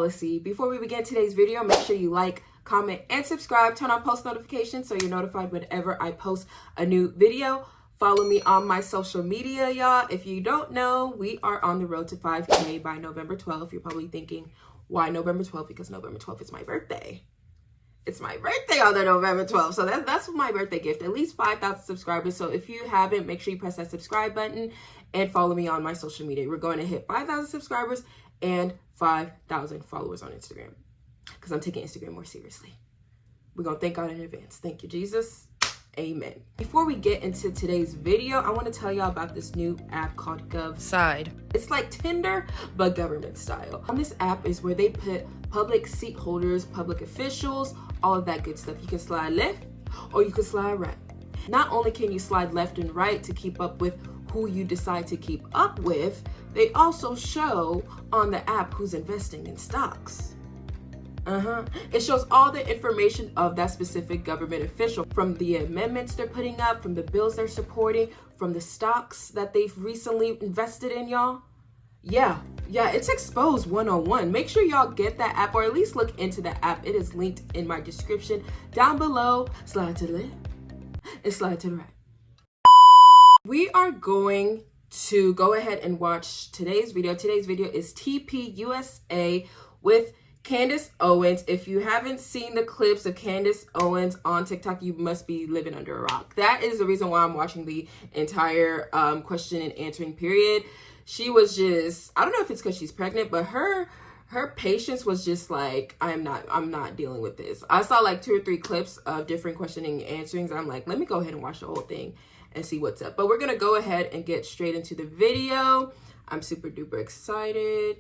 policy. Before we begin today's video, make sure you like, comment, and subscribe. Turn on post notifications so you're notified whenever I post a new video. Follow me on my social media, y'all. If you don't know, we are on the road to 5K by November 12th. You're probably thinking, why November 12th? Because November 12th is my birthday. It's my birthday on the November 12th. So that's my birthday gift. At least 5,000 subscribers. So if you haven't, make sure you press that subscribe button and follow me on my social media. We're going to hit 5,000 subscribers and 5,000 followers on Instagram. Because I'm taking Instagram more seriously. We're going to thank God in advance. Thank you, Jesus. Amen. Before we get into today's video, I want to tell y'all about this new app called GovSide. It's like Tinder, but government style. On this app is where they put public seat holders, public officials, all of that good stuff. You can slide left or you can slide right. Not only can you slide left and right to keep up with who you decide to keep up with, they also show on the app who's investing in stocks. It shows all the information of that specific government official, from the amendments they're putting up, from the bills they're supporting, from the stocks that they've recently invested in, y'all. Yeah, it's exposed 101. Make sure y'all get that app, or at least look into that app. It is linked in my description down below. Slide to the left and slide to the right. We are going to go ahead and watch today's video. Today's video is TPUSA with Candace Owens. If you haven't seen the clips of Candace Owens on TikTok, you must be living under a rock. That is the reason why I'm watching the entire question and answering period. She was just, I don't know if it's because she's pregnant, but her patience was just like, I'm not dealing with this. I saw like 2 or 3 clips of different questioning and answerings. I'm like, let me go ahead and watch the whole thing and see what's up. But we're gonna go ahead and get straight into the video. I'm super duper excited.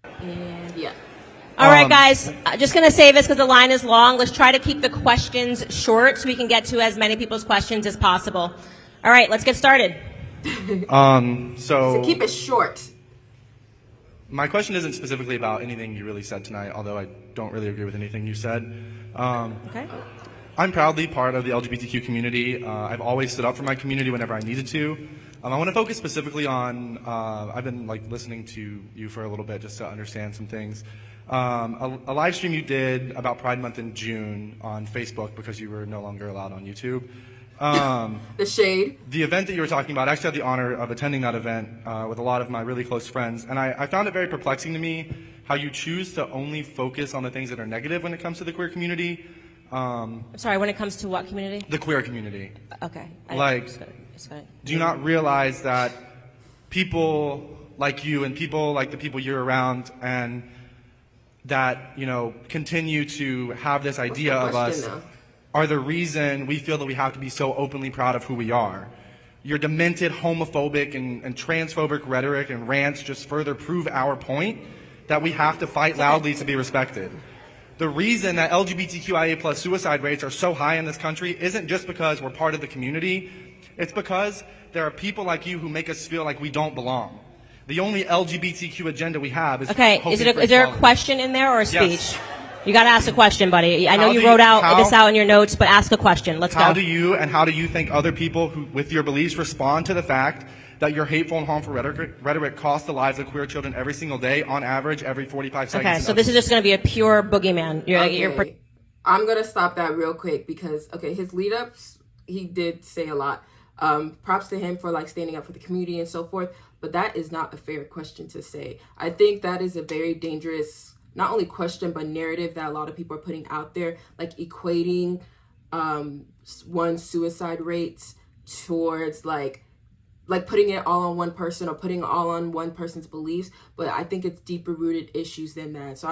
And yeah. All right, guys, just going to save this because the line is long. Let's try to keep the questions short so we can get to as many people's questions as possible. All right, let's get started. So keep it short. My question isn't specifically about anything you really said tonight, although I don't really agree with anything you said. Okay. I'm proudly part of the LGBTQ community. I've always stood up for my community whenever I needed to. I want to focus specifically on, I've been listening to you for a little bit just to understand some things. A live stream you did about Pride Month in June on Facebook because you were no longer allowed on YouTube. The shade. The event that you were talking about, I actually had the honor of attending that event with a lot of my really close friends, and I found it very perplexing to me how you choose to only focus on the things that are negative when it comes to the queer community. Sorry, when it comes to what community? The queer community. Okay. Do you not realize that people like you and people like the people you're around and that, continue to have this idea of us are the reason we feel that we have to be so openly proud of who we are. Your demented homophobic and transphobic rhetoric and rants just further prove our point that we have to fight loudly to be respected. The reason that LGBTQIA+ suicide rates are so high in this country isn't just because we're part of the community. It's because there are people like you who make us feel like we don't belong. The only LGBTQ agenda we have is okay. Is there a question in there or a speech? Yes. You got to ask a question, buddy. I know you wrote this out in your notes, but ask a question. Let's go. How do you think other people who, with your beliefs, respond to the fact that your hateful and harmful rhetoric costs the lives of queer children every single day, on average, every 45 seconds? Okay, so this is just going to be a pure boogeyman. I'm going to stop that real quick because, his lead-ups, he did say a lot. Props to him for standing up for the community and so forth, but that is not a fair question to say. I think that is a very dangerous, not only question, but narrative that a lot of people are putting out there, equating one's suicide rates towards putting it all on one person or putting it all on one person's beliefs. But I think it's deeper rooted issues than that. So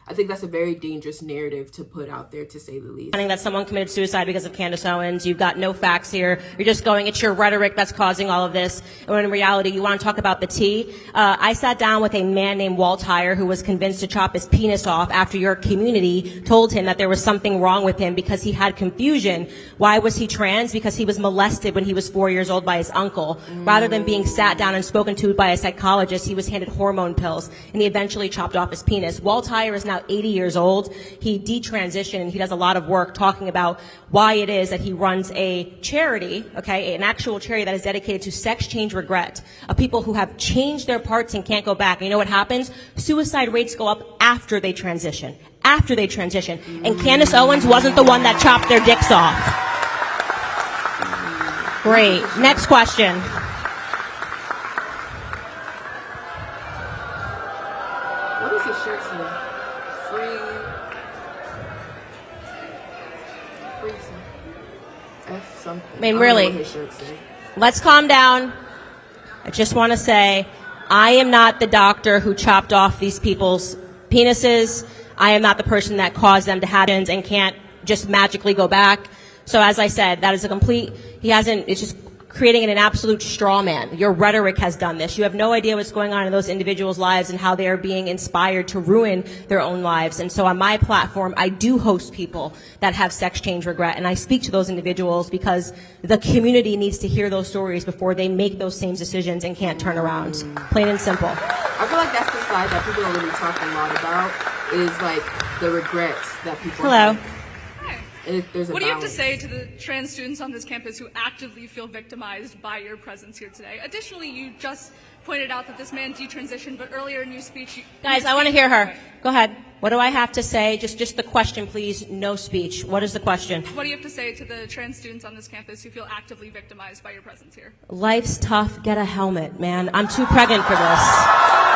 I think that's a very dangerous narrative to put out there, to say the least. That someone committed suicide because of Candace Owens. You've got no facts here. You're just going, it's your rhetoric that's causing all of this. When in reality, you want to talk about the tea. I sat down with a man named Walt Heyer who was convinced to chop his penis off after your community told him that there was something wrong with him because he had confusion. Why was he trans? Because he was molested when he was 4 years old by his uncle. Rather than being sat down and spoken to by a psychologist, he was handed hormone pills and he eventually chopped off his penis. Walt Heyer is now now 80 years old. He detransitioned, and he does a lot of work talking about why it is that he runs a charity, okay, an actual charity that is dedicated to sex change regret, of people who have changed their parts and can't go back. And you know what happens? Suicide rates go up after they transition. After they transition. And Candace Owens wasn't the one that chopped their dicks off. Great. Next question. What does his shirt say? Free something. F something. I mean, don't really. know what his shirt say. Let's calm down. I just want to say, I am not the doctor who chopped off these people's penises. I am not the person that caused them to have ends and can't just magically go back. So as I said, that is a complete, it's just creating an absolute straw man. Your rhetoric has done this. You have no idea what's going on in those individuals' lives and how they are being inspired to ruin their own lives. And so on my platform, I do host people that have sex change regret, and I speak to those individuals because the community needs to hear those stories before they make those same decisions and can't turn around. Plain and simple. I feel like that's the side that people don't really talk a lot about, is like the regrets that people Hello. have. There's a What do you have to balance. say to the trans students on this campus who actively feel victimized by your presence here today? Additionally, you just pointed out that this man detransitioned, but earlier in your speech... Guys, I want to hear her. Go ahead. What do I have to say? Just the question, please. No speech. What is the question? What do you have to say to the trans students on this campus who feel actively victimized by your presence here? Life's tough. Get a helmet, man. I'm too pregnant for this.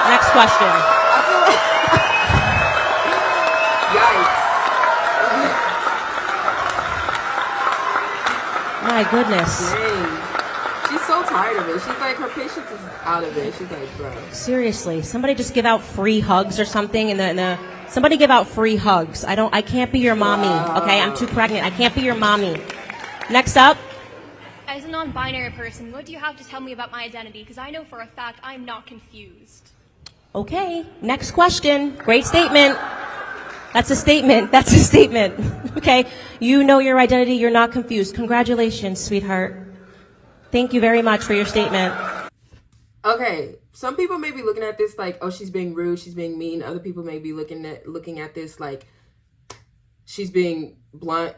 Next question. Yikes. My goodness. Dang. She's so tired of it. She's like, her patience is out of it. She's like, bro. Seriously, somebody just give out free hugs or something somebody give out free hugs. I can't be your mommy, okay? I'm too pregnant. I can't be your mommy. Next up. As a non-binary person, what do you have to tell me about my identity? Because I know for a fact I'm not confused. Okay, next question. Great statement. That's a statement. That's a statement. Okay, you know your identity. You're not confused. Congratulations, sweetheart. Thank you very much for your statement. Okay, some people may be looking at this like, oh, she's being rude, she's being mean. Other people may be looking at this like she's being blunt.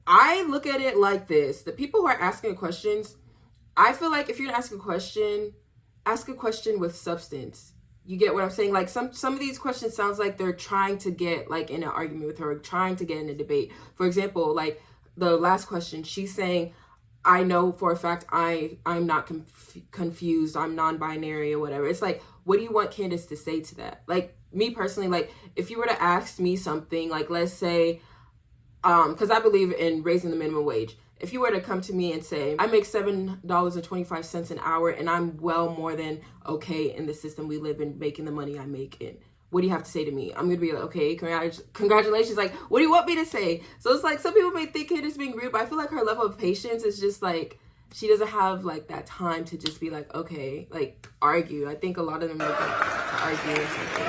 I look at it like this. The people who are asking questions, I feel like if you're gonna ask a question with substance. You get what I'm saying? Like some of these questions sounds like they're trying to get like in an argument with her, trying to get in a debate. For example, like the last question, she's saying, I know for a fact I'm not confused, I'm non-binary or whatever. It's like, what do you want Candace to say to that? Like me personally, like if you were to ask me something, like let's say, because I believe in raising the minimum wage. If you were to come to me and say, I make $7.25 an hour and I'm well more than okay in the system we live in, making the money I make in, what do you have to say to me? I'm going to be like, okay, congratulations. Like, what do you want me to say? So it's like, some people may think Candace being rude, but I feel like her level of patience is just like, she doesn't have like that time to just be like, okay, like argue. I think a lot of them look like to argue or something.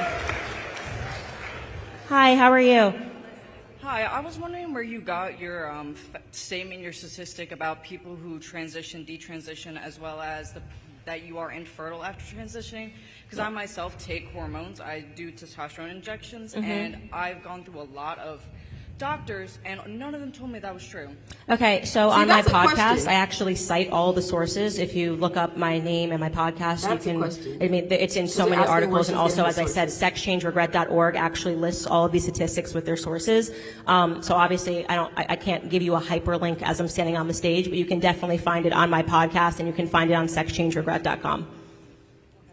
Hi, how are you? Hi, I was wondering where you got your statement, your statistic about people who transition, detransition, as well as that you are infertile after transitioning. Because I myself take hormones. I do testosterone injections, and I've gone through a lot of doctors, and none of them told me that was true. Okay, so on my that's a podcast, question. I actually cite all the sources. If you look up my name and my podcast, That's a you can. question. I mean, it's in so You're many asking where articles, she's and also, getting as the I said, sources. sexchangeregret.org actually lists all of these statistics with their sources. So obviously, I can't give you a hyperlink as I'm standing on the stage, but you can definitely find it on my podcast, and you can find it on sexchangeregret.com.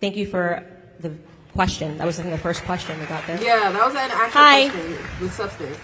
Thank you for the question. That was I think the first question we got there. Yeah, that was an actual Hi. question with substance.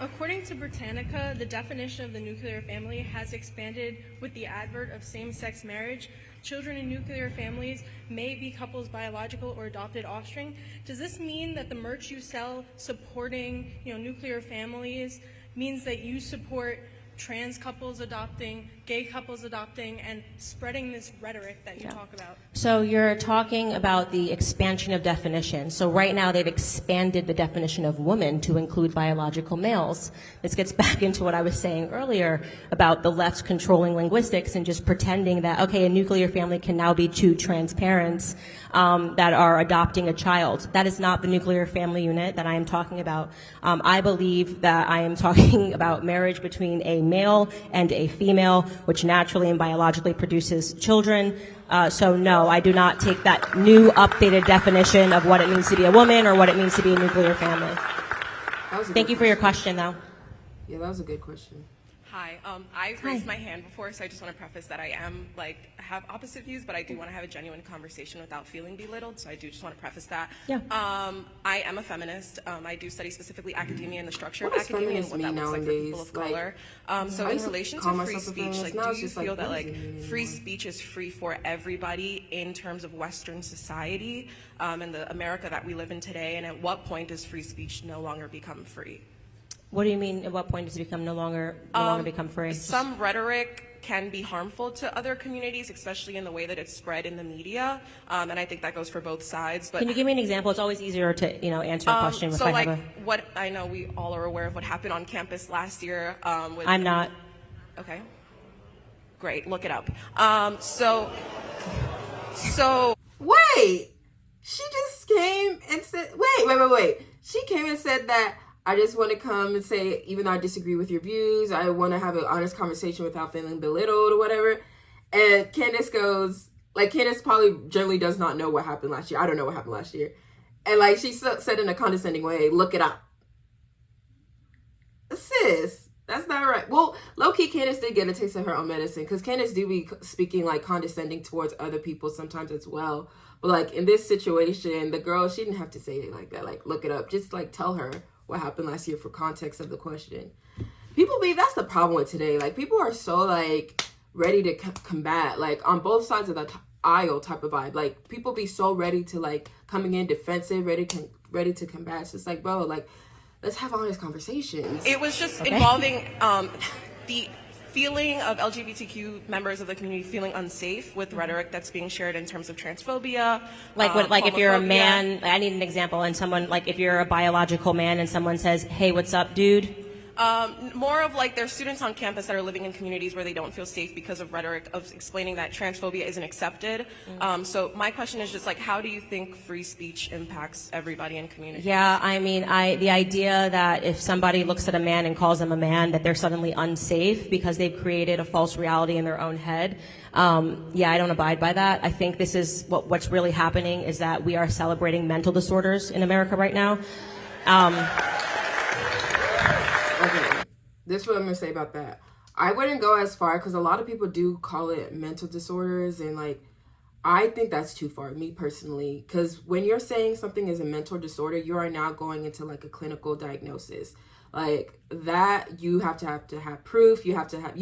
According to Britannica, the definition of the nuclear family has expanded with the advert of same-sex marriage. Children in nuclear families may be couples' biological or adopted offspring. Does this mean that the merch you sell supporting, nuclear families means that you support trans couples adopting, gay couples adopting, and spreading this rhetoric that you talk about? So you're talking about the expansion of definition. So right now they've expanded the definition of woman to include biological males. This gets back into what I was saying earlier about the left's controlling linguistics and just pretending that, okay, a nuclear family can now be two trans parents that are adopting a child. That is not the nuclear family unit that I am talking about. I believe that I am talking about marriage between a male and a female, which naturally and biologically produces children. So no, I do not take that new updated definition of what it means to be a woman or what it means to be a nuclear family. Thank you for your question, though. Yeah, that was a good question. Hi, I've raised my hand before, so I just want to preface that I am, have opposite views, but I do want to have a genuine conversation without feeling belittled, so I do just want to preface that. Yeah. I am a feminist. I do study specifically academia and the structure What of does academia and feminist what that mean looks like for nowadays? people of Like, color. So I in used to relation call to free myself a speech, feminist. Now do it's you just like, feel that what does it mean free anymore? speech is free for everybody in terms of Western society and the America that we live in today, and at what point does free speech no longer become free? What do you mean, at what point does it become no longer become free? Some rhetoric can be harmful to other communities, especially in the way that it's spread in the media, and I think that goes for both sides. But Can you give me an example? It's always easier to, answer a question if I have a... what I know we all are aware of what happened on campus last year. I'm not. Okay. Great, look it up. So Wait, she just came and said, wait. She came and said that I just want to come and say, even though I disagree with your views, I want to have an honest conversation without feeling belittled or whatever. And Candace goes, Candace probably generally does not know what happened last year. I don't know what happened last year. And she said in a condescending way, look it up. Sis, that's not right. Well, low-key, Candace did get a taste of her own medicine, because Candace do be speaking condescending towards other people sometimes as well. But in this situation, the girl, she didn't have to say it like that. Look it up. Just tell her what happened last year for context of the question. People that's the problem with today. People are so ready to combat, on both sides of the aisle type of vibe. People be so ready to coming in defensive, ready to combat. It's just bro, let's have honest conversations. it was just involving the feeling of LGBTQ members of the community feeling unsafe with rhetoric that's being shared in terms of transphobia. If you're a homophobia. man, I need an example, and someone, if you're a biological man and someone says, hey, what's up, dude? More of there's students on campus that are living in communities where they don't feel safe because of rhetoric of explaining that transphobia isn't accepted. So my question is just how do you think free speech impacts everybody in communities? Yeah, the idea that if somebody looks at a man and calls him a man, that they're suddenly unsafe because they've created a false reality in their own head. I don't abide by that. I think this is what's really happening is that we are celebrating mental disorders in America right now. Okay, this is what I'm going to say about that. I wouldn't go as far, because a lot of people do call it mental disorders, and I think that's too far, me personally, because when you're saying something is a mental disorder, you are now going into a clinical diagnosis. That you have to have proof. You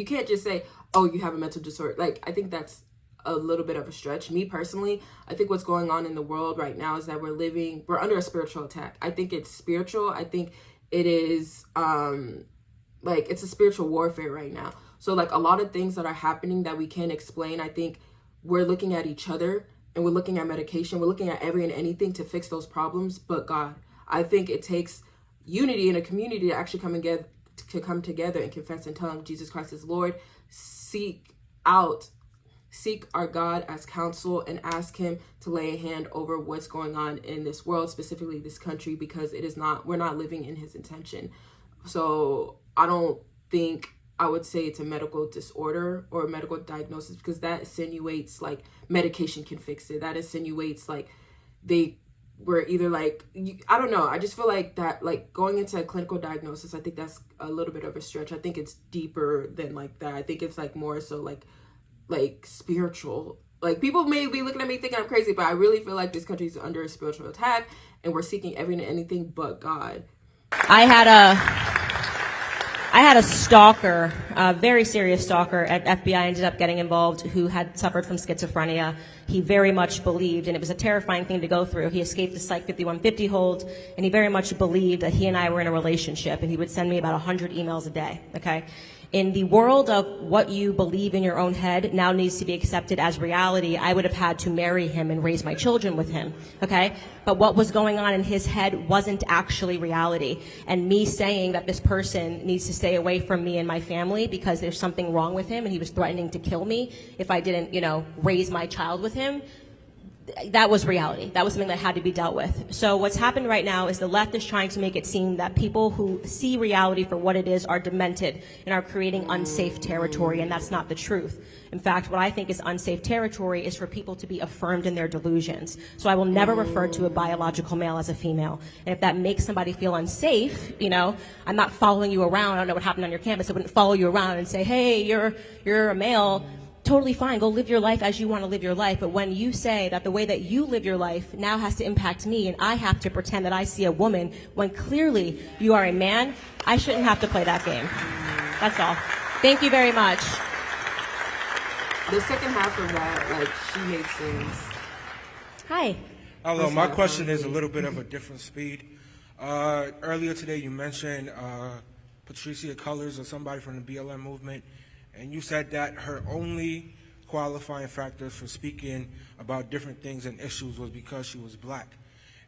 can't just say, oh, you have a mental disorder. I think that's a little bit of a stretch. Me personally, I think what's going on in the world right now is that we're under a spiritual attack. I think it's spiritual. I think it is it's a spiritual warfare right now. So a lot of things that are happening that we can't explain, I think we're looking at each other and we're looking at medication, we're looking at every and anything to fix those problems but God. I think it takes unity in a community to actually come together and confess and tell him Jesus Christ is Lord. Seek our God as counsel and ask him to lay a hand over what's going on in this world, specifically this country, because we're not living in his intention. So I don't think I would say it's a medical disorder or a medical diagnosis, because that insinuates medication can fix it. That insinuates they were either I don't know. I just feel that going into a clinical diagnosis, I think that's a little bit of a stretch. I think it's deeper than that. I think it's more so spiritual. People may be looking at me thinking I'm crazy, but I really feel this country is under a spiritual attack and we're seeking everything and anything but God. I had a stalker, a very serious stalker at FBI, ended up getting involved, who had suffered from schizophrenia. He very much believed, and it was a terrifying thing to go through. He escaped the Psych 5150 hold, and he very much believed that he and I were in a relationship, and he would send me about 100 emails a day, okay? In the world of what you believe in your own head now needs to be accepted as reality, I would have had to marry him and raise my children with him, okay? But what was going on in his head wasn't actually reality. And me saying that this person needs to stay away from me and my family because there's something wrong with him and he was threatening to kill me if I didn't, raise my child with him, that was reality. That was something that had to be dealt with. So what's happened right now is the left is trying to make it seem that people who see reality for what it is are demented and are creating unsafe territory, and that's not the truth. In fact, what I think is unsafe territory is for people to be affirmed in their delusions. So I will never refer to a biological male as a female. And if that makes somebody feel unsafe, I'm not following you around. I don't know what happened on your campus. I wouldn't follow you around and say, hey, you're a male. Totally fine. Go live your life as you want to live your life. But when you say that the way that you live your life now has to impact me and I have to pretend that I see a woman when clearly you are a man, I shouldn't have to play that game. That's all. Thank you very much. The second half of that, she made sense. Hi. Hello, my question is a little bit of a different speed. Earlier today you mentioned Patricia Cullors or somebody from the BLM movement, and you said that her only qualifying factors for speaking about different things and issues was because she was black.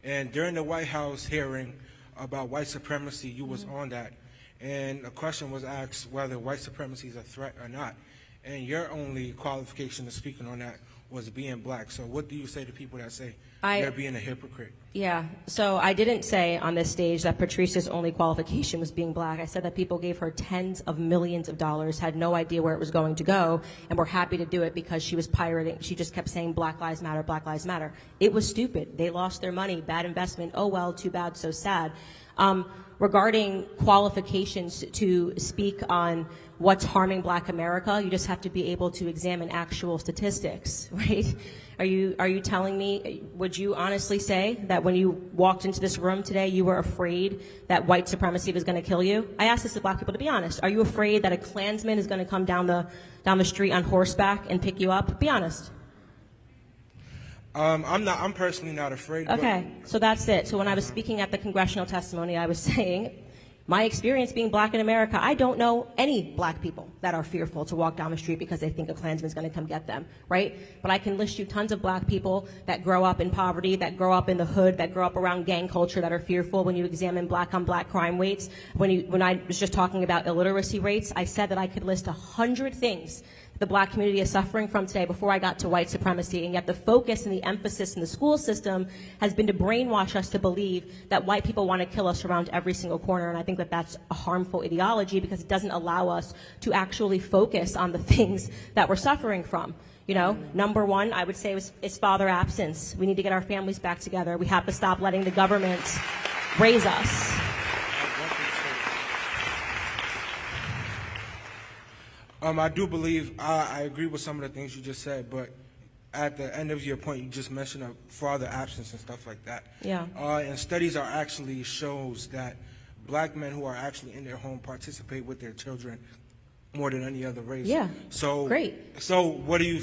And during the White House hearing about white supremacy, you was on that, and a question was asked whether white supremacy is a threat or not. And your only qualification to speaking on that was being black. So what do you say to people that say you're being a hypocrite? Yeah, so I didn't say on this stage that Patricia's only qualification was being black. I said that people gave her tens of millions of dollars, had no idea where it was going to go, and were happy to do it because she was pirating. She just kept saying Black Lives Matter, Black Lives Matter. It was stupid. They lost their money. Bad investment. Oh, well, too bad, so sad. Regarding qualifications to speak on what's harming Black America, you just have to be able to examine actual statistics, right? Are you telling me, would you honestly say that when you walked into this room today, you were afraid that white supremacy was going to kill you? I asked this to Black people to be honest. Are you afraid that a Klansman is going to come down the street on horseback and pick you up? Be honest. I'm personally not afraid. Okay, so that's it. So when I was speaking at the congressional testimony, I was saying, my experience being black in America, I don't know any black people that are fearful to walk down the street because they think a Klansman's going to come get them, right? But I can list you tons of black people that grow up in poverty, that grow up in the hood, that grow up around gang culture, that are fearful. When you examine black on black crime rates, when I was just talking about illiteracy rates, I said that I could list 100 things the black community is suffering from today before I got to white supremacy, and yet the focus and the emphasis in the school system has been to brainwash us to believe that white people want to kill us around every single corner, and I think that that's a harmful ideology because it doesn't allow us to actually focus on the things that we're suffering from. Number one, I would say is father absence. We need to get our families back together. We have to stop letting the government raise us. I do believe, I agree with some of the things you just said, but at the end of your point, you just mentioned a father absence and stuff like that. Yeah. And studies are actually shows that black men who are actually in their home participate with their children more than any other race. Yeah. So great. So what you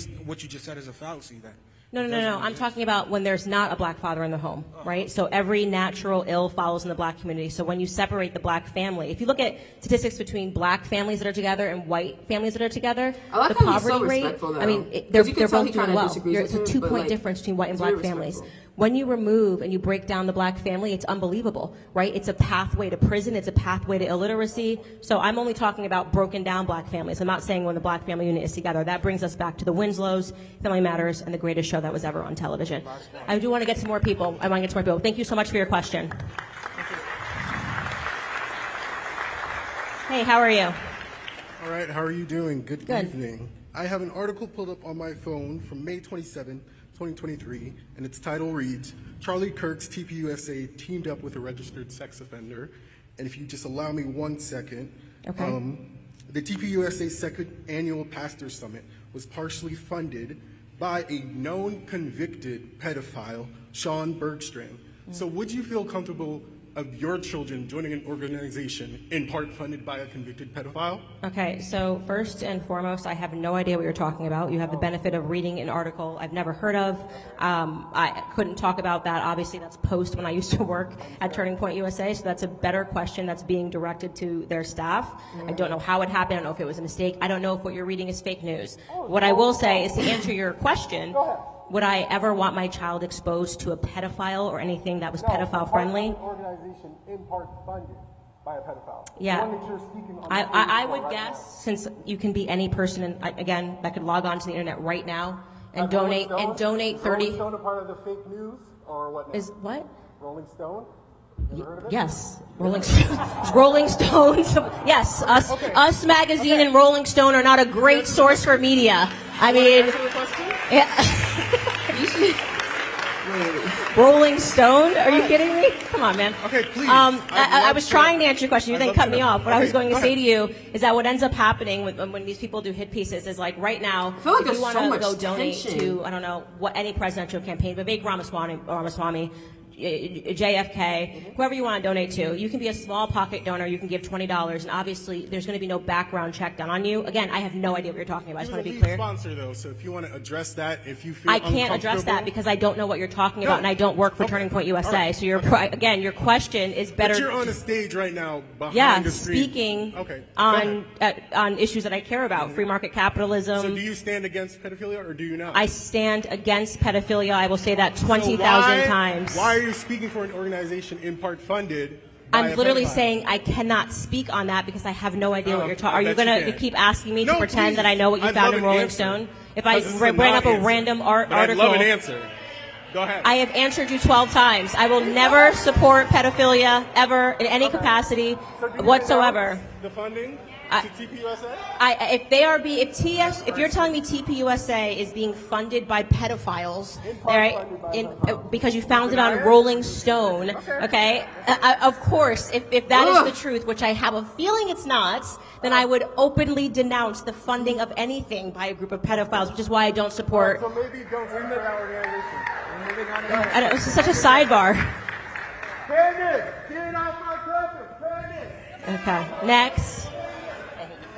just said is a fallacy then? No. I'm talking about when there's not a black father in the home, right? So every natural ill follows in the black community. So when you separate the black family, if you look at statistics between black families that are together and white families that are together, I like the how he's poverty so rate, respectful, though. I mean, they're both doing well. It's a 2-point difference between white and black families. When you remove and you break down the black family, it's unbelievable, right? It's a pathway to prison. It's a pathway to illiteracy. So I'm only talking about broken down black families. I'm not saying when the black family unit is together. That brings us back to the Winslows, Family Matters, and the greatest show that was ever on television. I do want to get to more people. Thank you so much for your question. Hey, how are you? All right, how are you doing? Good evening. I have an article pulled up on my phone from May 27, 2023, and its title reads, Charlie Kirk's TPUSA teamed up with a registered sex offender. And if you just allow me 1 second, okay. The TPUSA second annual Pastor Summit was partially funded by a known convicted pedophile, Sean Bergstrom. So would you feel comfortable of your children joining an organization in part funded by a convicted pedophile? Okay, so first and foremost, I have no idea what you're talking about. You have the benefit of reading an article I've never heard of. I couldn't talk about that. Obviously, that's post when I used to work at Turning Point USA, so that's a better question that's being directed to their staff. I don't know how it happened. I don't know if it was a mistake. I don't know if what you're reading is fake news. What I will say is, to answer your question, would I ever want my child exposed to a pedophile or anything that was pedophile friendly? Organization in part funded by a pedophile. Yeah. I would guess, since you can be any person, again, that could log on to the internet right now and donate 30. Rolling Stone a part of the fake news or what? Is what? Rolling Stone? Yes, Rolling Stones. Yes, Us Magazine and Rolling Stone are not a great source for media. I mean, Rolling Stone? Are you kidding me? Come on, man. Okay, please. I was trying to answer your question. You then cut me off. What I was going to say to you is that what ends up happening when these people do hit pieces is, like, right now, I feel like if you want so to much go donate tension. to, I don't know, any presidential campaign, Vivek Ramaswamy, JFK, whoever you want to donate to, you can be a small pocket donor, you can give $20, and obviously there's going to be no background check done on you. Again, I have no idea what you're talking about. I just want to be clear. Sponsor, though, so if you want to address that, if you feel I can't address that because I don't know what you're talking about, and I don't work for Turning Point USA. Right. So again, your question is better. But you're on a stage right now behind the screen. Speaking Okay. on issues that I care about, free market capitalism. So do you stand against pedophilia or do you not? I stand against pedophilia. I will say that 20,000 times. Why are you speaking for an organization in part funded by I'm a literally pedophile? saying I cannot speak on that because I have no idea what you're talking. Are you bet you going to can. keep asking me to No, pretend please. that I know what you I'd found love in an Rolling answer. Stone? If I 'Cause this is a ran up a non-answer. random But article. I'd love an answer. Go ahead. I have answered you 12 times. I will never support pedophilia ever in any capacity So do you whatsoever. announce the funding I- to TPUSA? If you're telling me TPUSA is being funded by pedophiles, all right, because you found it on Rolling Stone, okay? Of course, if that is the truth, which I have a feeling it's not, then I would openly denounce the funding of anything by a group of pedophiles, which is why I don't support. So maybe don't support that organization. We're moving on to I don't, this is such a sidebar. Candace, get off my campus, Candace! Okay, next.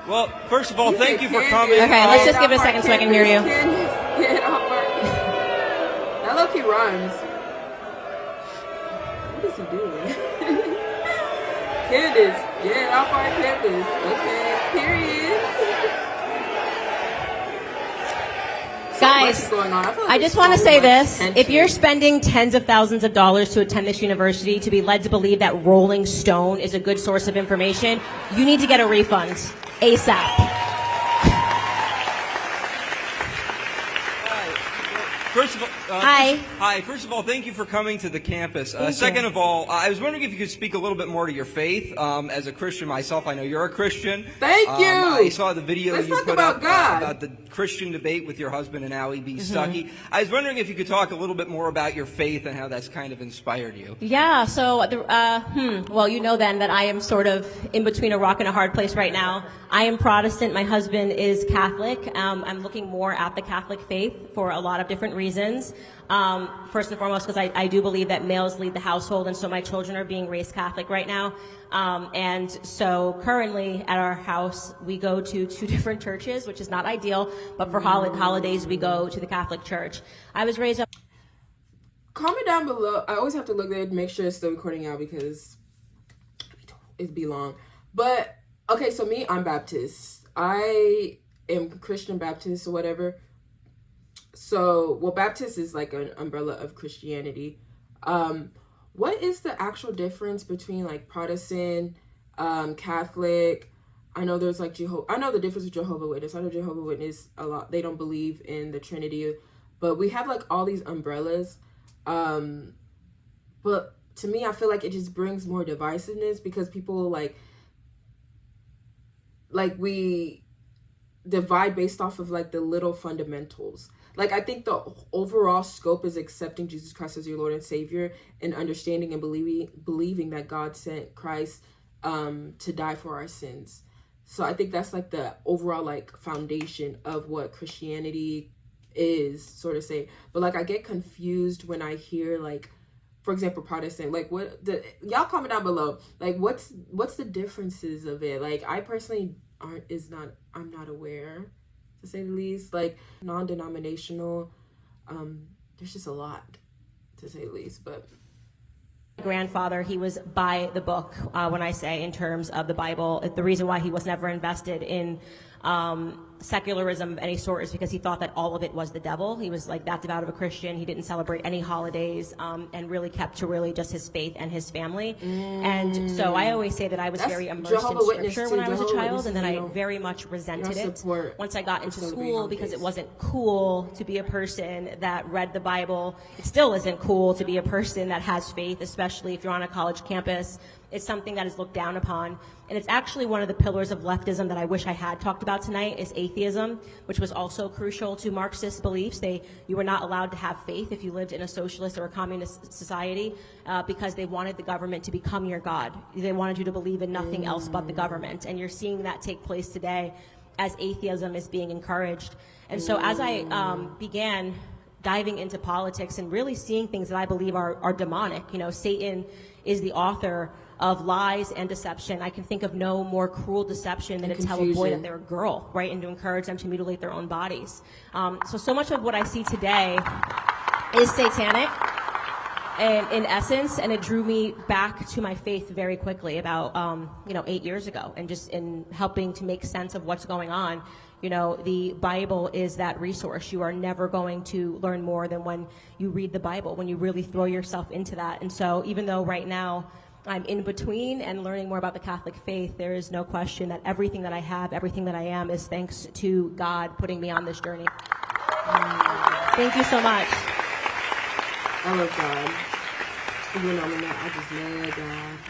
Well, first of all, thank you for coming. Okay, let's just give it a second so I can hear you. Get off our That low-key rhymes. What is he doing? Candace, get off our campus. Okay, period. So much Guys, is going on. I feel like I there's just want to so say much this. tension. If you're spending tens of thousands of dollars to attend this university to be led to believe that Rolling Stone is a good source of information, you need to get a refund ASAP. First of all, Hi. First of all, thank you for coming to the campus. Thank Second you. of all, I was wondering if you could speak a little bit more to your faith. As a Christian myself, I know you're a Christian. Thank you. I saw the video Let's you talk put about up God. about the Christian debate with your husband and Ali B. Stuckey. I was wondering if you could talk a little bit more about your faith and how that's kind of inspired you. Yeah, so, well, you know then that I am sort of in between a rock and a hard place right now. I am Protestant. My husband is Catholic. I'm looking more at the Catholic faith for a lot of different reasons. First and foremost, because I do believe that males lead the household, and so my children are being raised Catholic right now. And so currently at our house, we go to 2 different churches, which is not ideal, but for holidays, we go to the Catholic Church. I was raised up. Comment down below. I always have to look there to make sure it's still recording out because it'd be long. But, okay, so me, I'm Baptist. I am Christian Baptist or whatever. So, well, Baptist is like an umbrella of Christianity. What is the actual difference between like Protestant, Catholic? I know there's like I know the difference with Jehovah's Witness. I know Jehovah's Witness a lot. They don't believe in the Trinity, but we have like all these umbrellas. But to me, I feel like it just brings more divisiveness because people like we divide based off of like the little fundamentals. Like, I think the overall scope is accepting Jesus Christ as your Lord and Savior and understanding and believing that God sent Christ to die for our sins. So I think that's like the overall like foundation of what Christianity is, sort of say. But like I get confused when I hear like for example, Protestant, like y'all comment down below, like what's the differences of it? Like I personally I'm not aware, to say the least. Like non-denominational, there's just a lot, to say the least. But grandfather, he was by the book, when I say in terms of the Bible. The reason why he was never invested in secularism of any sort is because he thought that all of it was the devil. He was like that devout of a Christian. He didn't celebrate any holidays, and really kept to really just his faith and his family. And so I always say that I was very immersed in scripture when I was a child, and then I very much resented it once I got into school, because it wasn't cool to be a person that read the Bible. It still isn't cool to be a person that has faith, especially if you're on a college campus. It's something that is looked down upon. And it's actually one of the pillars of leftism that I wish I had talked about tonight, is atheism, which was also crucial to Marxist beliefs. You were not allowed to have faith if you lived in a socialist or a communist society, because they wanted the government to become your God. They wanted you to believe in nothing else but the government. And you're seeing that take place today as atheism is being encouraged. And so as I began diving into politics and really seeing things that I believe are demonic, Satan is the author of lies and deception. I can think of no more cruel deception than to tell a boy that they're a girl, right, and to encourage them to mutilate their own bodies. So much of what I see today is satanic, and in essence, and it drew me back to my faith very quickly about 8 years ago, and just in helping to make sense of what's going on. The Bible is that resource. You are never going to learn more than when you read the Bible, when you really throw yourself into that. And so even though right now I'm in between and learning more about the Catholic faith, there is no question that everything that I have, everything that I am, is thanks to God putting me on this journey. Thank you so much. I love God. Even though I just love God.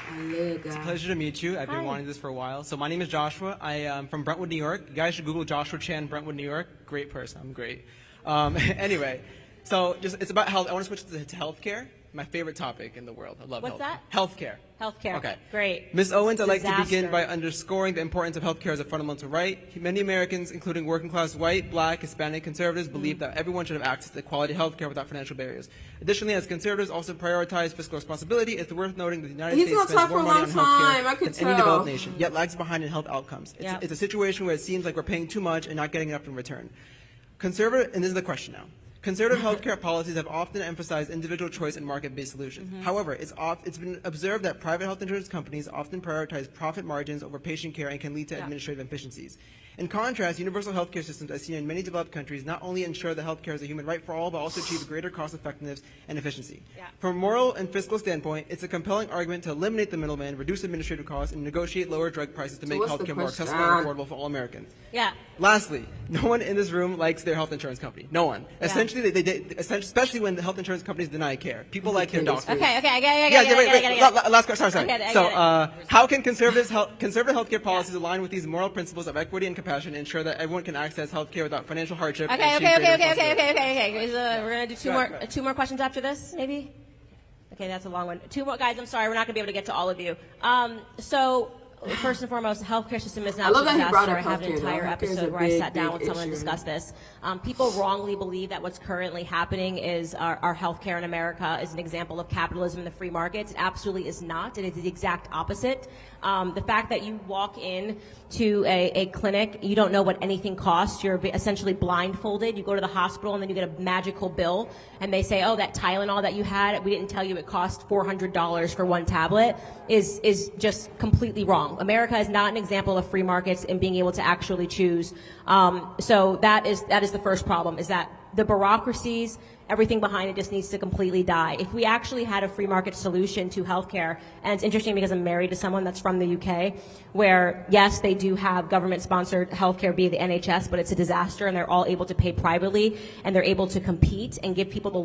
I love God. It's a pleasure to meet you. I've been wanting this for a while. So my name is Joshua. I am from Brentwood, New York. You guys should Google Joshua Chan, Brentwood, New York. Great person. I'm great. Anyway, so it's about health. I want to switch to healthcare. My favorite topic in the world. I love What's health. that? Healthcare. Healthcare. Okay. Great. Ms. Owens, I'd like to Disaster. begin by underscoring the importance of healthcare as a fundamental right. Many Americans, including working class white, black, Hispanic conservatives, believe that everyone should have access to quality healthcare without financial barriers. Additionally, as conservatives also prioritize fiscal responsibility, it's worth noting that the United States spends more money on healthcare than any developed nation, yet lags behind in health outcomes. It's a situation where it seems like we're paying too much and not getting enough in return. And this is the question now. Conservative healthcare policies have often emphasized individual choice and market-based solutions. However, it's been observed that private health insurance companies often prioritize profit margins over patient care and can lead to administrative inefficiencies. In contrast, universal healthcare systems, as seen in many developed countries, not only ensure that healthcare is a human right for all, but also achieve greater cost-effectiveness and efficiency. From a moral and fiscal standpoint, it's a compelling argument to eliminate the middleman, reduce administrative costs, and negotiate lower drug prices to make healthcare more accessible and affordable for all Americans. Lastly, no one in this room likes their health insurance company. No one. Essentially, especially when the health insurance companies deny care. People like their doctors. Okay, I get it. Last question. Sorry. How can conservative healthcare policies align with these moral principles of equity and compassion and ensure that everyone can access healthcare without financial hardship? Okay. We're gonna do two more questions after this, maybe. Okay, that's a long one. Two more, guys. I'm sorry, we're not gonna be able to get to all of you. So first and foremost, the healthcare system is now a disaster. I have an entire episode where I sat down with someone and discussed this. People wrongly believe that what's currently happening is our healthcare in America is an example of capitalism and the free markets. It absolutely is not. It is the exact opposite. The fact that you walk in to a clinic, you don't know what anything costs. You're essentially blindfolded. You go to the hospital and then you get a magical bill and they say, oh, that Tylenol that you had, we didn't tell you it cost $400 for one tablet, is just completely wrong. America is not an example of free markets and being able to actually choose. So that is the first problem, is that the bureaucracies, everything behind it just needs to completely die. If we actually had a free market solution to healthcare, and it's interesting because I'm married to someone that's from the UK, where yes, they do have government-sponsored healthcare via the NHS, but it's a disaster, and they're all able to pay privately, and they're able to compete and give people the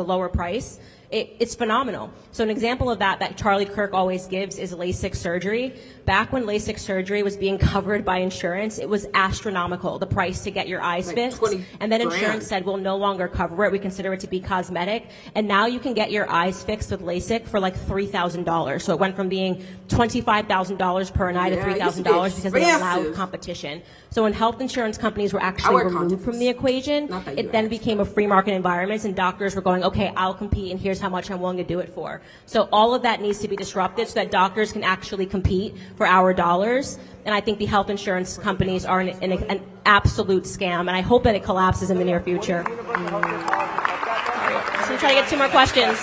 lower price. It's phenomenal. So an example of that Charlie Kirk always gives is LASIK surgery. Back when LASIK surgery was being covered by insurance, it was astronomical, the price to get your eyes fixed. And then insurance said, we'll no longer cover it. We consider consider it to be cosmetic. And now you can get your eyes fixed with LASIK for like $3,000. So it went from being $25,000 per eye to $3,000 because they allowed competition. So when health insurance companies were actually removed from the equation, it then became a free market environment, and doctors were going, okay, I'll compete, and here's how much I'm willing to do it for. So all of that needs to be disrupted so that doctors can actually compete for our dollars. And I think the health insurance companies are an absolute scam, and I hope that it collapses in the near future. So I'm trying to get 2 more questions.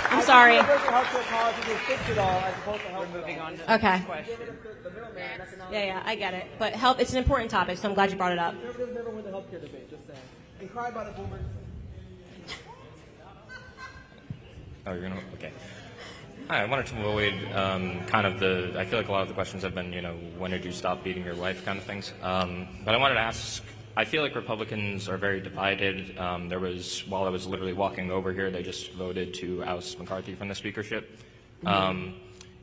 I'm sorry. Okay. Yeah, I get it. But health, it's an important topic, so I'm glad you brought it up. Oh, you're gonna, okay. Hi, I wanted to avoid kind of I feel like a lot of the questions have been, when did you stop beating your wife kind of things. But I wanted to ask, I feel like Republicans are very divided. While I was literally walking over here, they just voted to oust McCarthy from the speakership.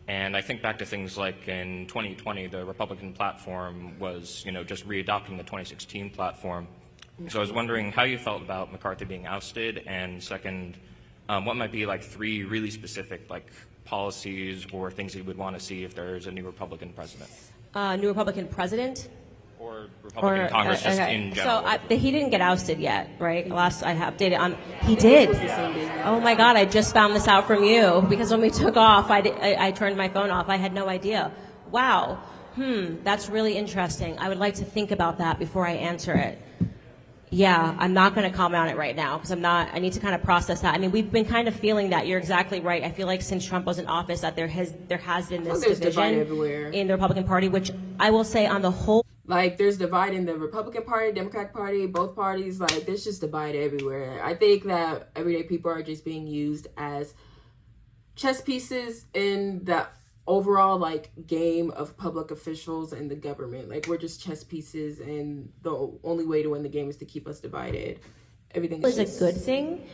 And I think back to things like in 2020, the Republican platform was, just readopting the 2016 platform. So I was wondering how you felt about McCarthy being ousted, and second, what might be like 3 really specific policies or things you would want to see if there's a new Republican president? New Republican president? Or Republican Congress just in general. So he didn't get ousted yet, right? Last I updated, he did. Oh my God, I just found this out from you, because when we took off, I turned my phone off. I had no idea. Wow. That's really interesting. I would like to think about that before I answer it. Yeah, I'm not going to comment on it right now because I need to kind of process that. I mean, we've been kind of feeling that. You're exactly right. I feel like since Trump was in office that there has been this division in the Republican Party, which I will say on the whole. Like, there's divide in the Republican Party, Democratic Party, both parties. Like, there's just divide everywhere. I think that everyday people are just being used as chess pieces in the overall game of public officials and the government. Like, we're just chess pieces, and the only way to win the game is to keep us divided. Everything is a good thing,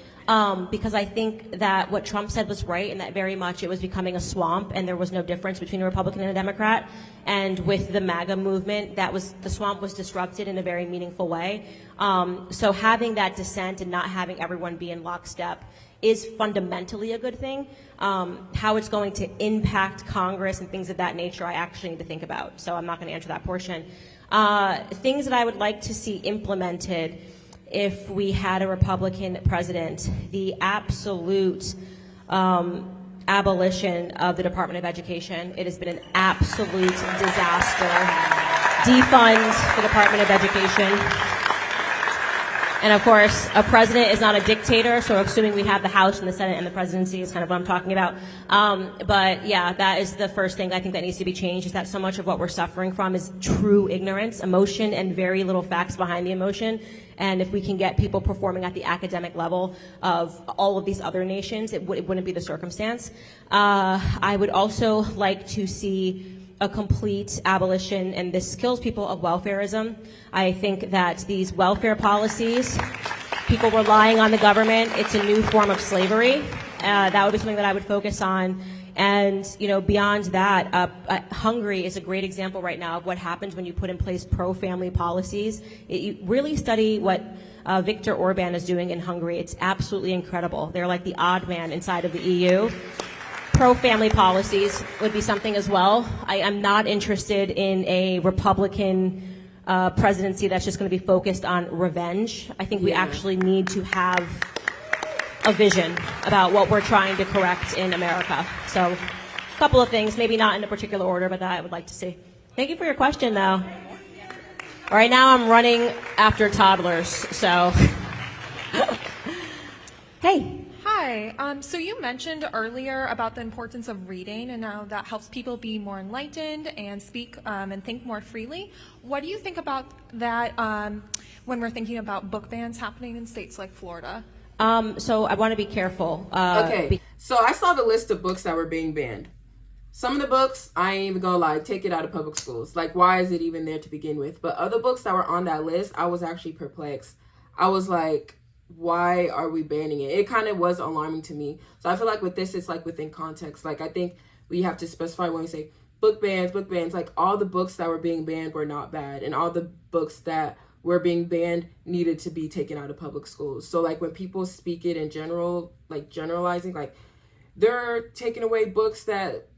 because I think that what Trump said was right, and that very much it was becoming a swamp, and there was no difference between a Republican and a Democrat. And with the MAGA movement, the swamp was disrupted in a very meaningful way. So having that dissent and not having everyone be in lockstep is fundamentally a good thing. How it's going to impact Congress and things of that nature, I actually need to think about. So I'm not going to answer that portion. Things that I would like to see implemented if we had a Republican president: the absolute abolition of the Department of Education. It has been an absolute disaster. Defund the Department of Education. And of course, a president is not a dictator, so assuming we have the House and the Senate and the presidency is kind of what I'm talking about. But yeah, that is the first thing I think that needs to be changed, is that so much of what we're suffering from is true ignorance, emotion, and very little facts behind the emotion. And if we can get people performing at the academic level of all of these other nations, it wouldn't be the circumstance. I would also like to see a complete abolition, and this kills people, of welfarism. I think that these welfare policies, people relying on the government, it's a new form of slavery. That would be something that I would focus on. And, beyond that, Hungary is a great example right now of what happens when you put in place pro-family policies. You really study what Viktor Orban is doing in Hungary. It's absolutely incredible. They're like the odd man inside of the EU. Pro-family policies would be something as well. I am not interested in a Republican presidency that's just going to be focused on revenge. I think we actually need to have a vision about what we're trying to correct in America. So a couple of things, maybe not in a particular order, but that I would like to see. Thank you for your question, though. Right now I'm running after toddlers, so. Hey. Hi. So you mentioned earlier about the importance of reading and how that helps people be more enlightened and speak and think more freely. What do you think about that when we're thinking about book bans happening in states like Florida? So I want to be careful. Okay. So I saw the list of books that were being banned. Some of the books, I ain't even gonna lie, take it out of public schools. Like, why is it even there to begin with? But other books that were on that list, I was actually perplexed. I was like, why are we banning it? It kind of was alarming to me. So I feel like with this, it's like within context. Like, I think we have to specify when we say book bans, like all the books that were being banned were not bad. And all the books that were being banned needed to be taken out of public schools. So like when people speak it in general, like generalizing, like they're taking away books that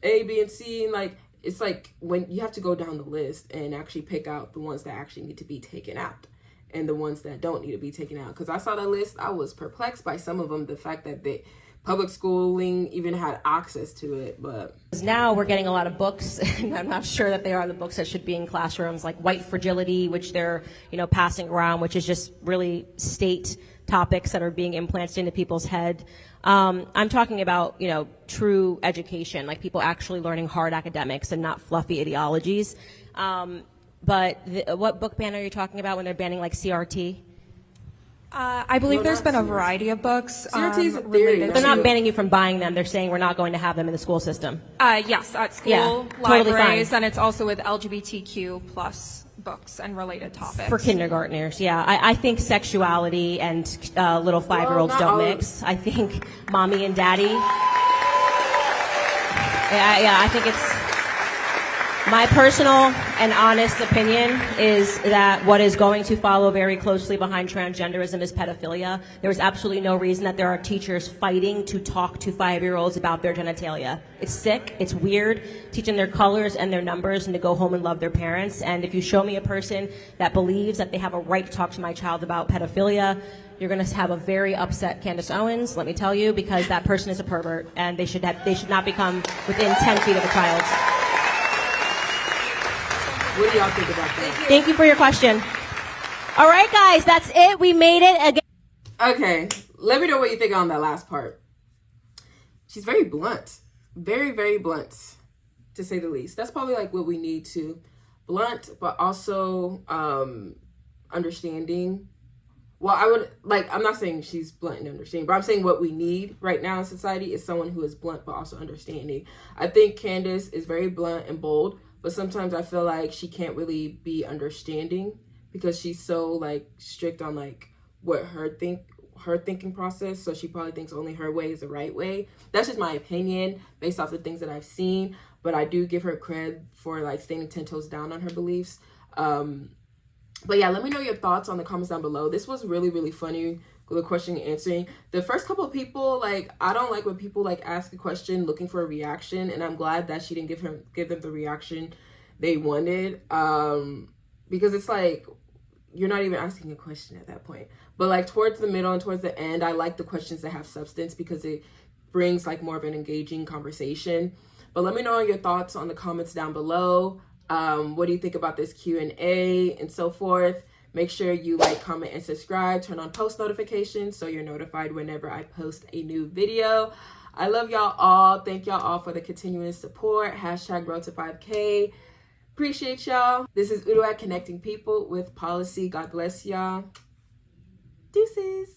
A, B, and C, and like it's like when you have to go down the list and actually pick out the ones that actually need to be taken out and the ones that don't need to be taken out. Because I saw the list, I was perplexed by some of them, the fact that public schooling even had access to it. But now we're getting a lot of books, and I'm not sure that they are the books that should be in classrooms, like white fragility, which they're, passing around, which is just really state topics that are being implanted into people's head. I'm talking about, true education, like people actually learning hard academics and not fluffy ideologies. But what book ban are you talking about when they're banning like CRT? I believe there's been a variety of books related. They're not banning you from buying them. They're saying we're not going to have them in the school system. Yes, at school, Yeah, totally libraries, fine. and it's also with LGBTQ plus books and related topics. For kindergartners, yeah. I think sexuality and little 5-year-olds not don't all- mix. I think mommy and daddy. Yeah, I think it's... My personal and honest opinion is that what is going to follow very closely behind transgenderism is pedophilia. There is absolutely no reason that there are teachers fighting to talk to 5-year-olds about their genitalia. It's sick, it's weird, teaching their colors and their numbers and to go home and love their parents. And if you show me a person that believes that they have a right to talk to my child about pedophilia, you're going to have a very upset Candace Owens, let me tell you, because that person is a pervert and they should not become within 10 feet of a child. what do y'all think about that? Thank you for your question. All right, guys, that's it. We made it again. Okay, let me know what you think on that last part. She's very blunt. Very, very blunt, to say the least. That's probably like what we need to. Blunt, but also understanding. Well, I'm not saying she's blunt and understanding, but I'm saying what we need right now in society is someone who is blunt, but also understanding. I think Candace is very blunt and bold, but sometimes I feel like she can't really be understanding because she's so like strict on like what her thinking process. So she probably thinks only her way is the right way. That's just my opinion based off the things that I've seen. But I do give her cred for like standing 10 toes down on her beliefs. But yeah, let me know your thoughts on the comments down below. This was really, really funny, the question and answering. The first couple of people, like, I don't like when people like ask a question looking for a reaction, and I'm glad that she didn't give them the reaction they wanted. Because it's like you're not even asking a question at that point. But like towards the middle and towards the end, I like the questions that have substance because it brings like more of an engaging conversation. But let me know your thoughts on the comments down below. What do you think about this Q&A and so forth? Make sure you like, comment, and subscribe. Turn on post notifications so you're notified whenever I post a new video. I love y'all all. Thank y'all all for the continuous support. # Road to 5K. Appreciate y'all. This is Udo at Connecting People with Policy. God bless y'all. Deuces.